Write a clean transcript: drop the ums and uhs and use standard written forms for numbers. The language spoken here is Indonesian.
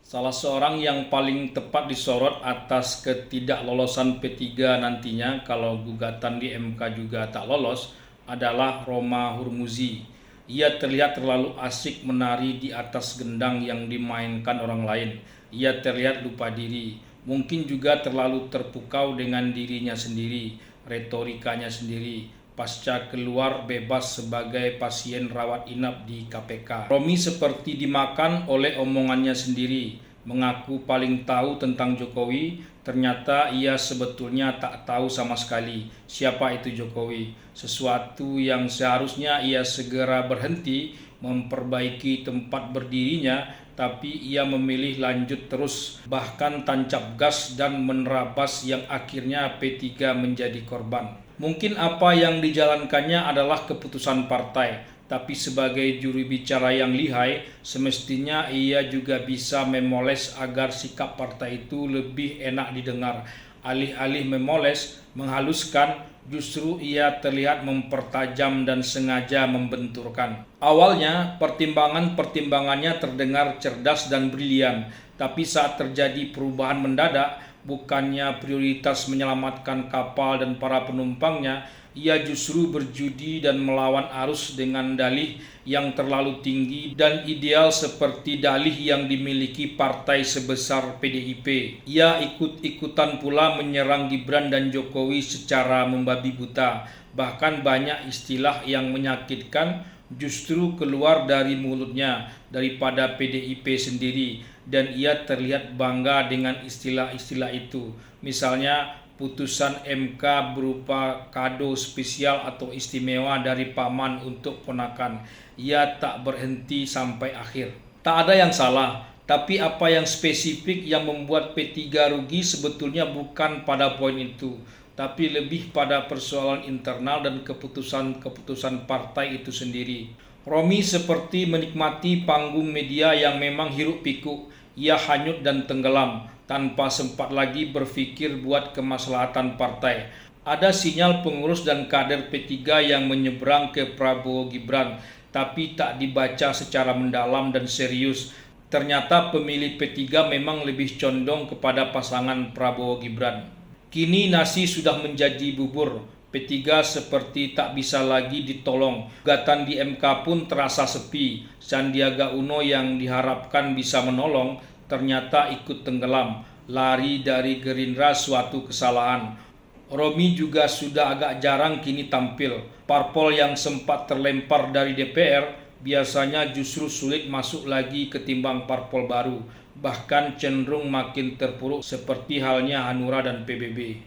Salah seorang yang paling tepat disorot atas ketidaklolosan P3 nantinya kalau gugatan di MK juga tak lolos adalah Roma Hurmuzi. Ia terlihat terlalu asik menari di atas gendang yang dimainkan orang lain. Ia terlihat lupa diri, mungkin juga terlalu terpukau dengan dirinya sendiri, retorikanya sendiri, pasca keluar bebas sebagai pasien rawat inap di KPK. Romi seperti dimakan oleh omongannya sendiri, mengaku paling tahu tentang Jokowi, ternyata ia sebetulnya tak tahu sama sekali siapa itu Jokowi. Sesuatu yang seharusnya ia segera berhenti memperbaiki tempat berdirinya, tapi ia memilih lanjut terus, bahkan tancap gas dan menerabas yang akhirnya P3 menjadi korban. Mungkin apa yang dijalankannya adalah keputusan partai, tapi sebagai juru bicara yang lihai, semestinya ia juga bisa memoles agar sikap partai itu lebih enak didengar. Alih-alih memoles, menghaluskan, justru ia terlihat mempertajam dan sengaja membenturkan. Awalnya, pertimbangannya terdengar cerdas dan brilian, tapi saat terjadi perubahan mendadak, bukannya prioritas menyelamatkan kapal dan para penumpangnya, ia justru berjudi dan melawan arus dengan dalih yang terlalu tinggi dan ideal seperti dalih yang dimiliki partai sebesar PDIP. Ia ikut-ikutan pula menyerang Gibran dan Jokowi secara membabi buta. Bahkan banyak istilah yang menyakitkan justru keluar dari mulutnya daripada PDIP sendiri, dan ia terlihat bangga dengan istilah-istilah itu. Misalnya, putusan MK berupa kado spesial atau istimewa dari paman untuk ponakan. Ia tak berhenti sampai akhir. Tak ada yang salah, tapi apa yang spesifik yang membuat P3 rugi sebetulnya bukan pada poin itu, tapi lebih pada persoalan internal dan keputusan-keputusan partai itu sendiri. Romi seperti menikmati panggung media yang memang hiruk pikuk. Ia hanyut dan tenggelam, tanpa sempat lagi berpikir buat kemaslahatan partai. Ada sinyal pengurus dan kader P3 yang menyeberang ke Prabowo Gibran, tapi tak dibaca secara mendalam dan serius. Ternyata pemilih P3 memang lebih condong kepada pasangan Prabowo Gibran. Kini nasi sudah menjadi bubur. P3 seperti tak bisa lagi ditolong. Gugatan di MK pun terasa sepi. Sandiaga Uno yang diharapkan bisa menolong ternyata ikut tenggelam. Lari dari Gerindra suatu kesalahan. Romi juga sudah agak jarang kini tampil. Parpol yang sempat terlempar dari DPR biasanya justru sulit masuk lagi ketimbang parpol baru. Bahkan cenderung makin terpuruk seperti halnya Hanura dan PBB.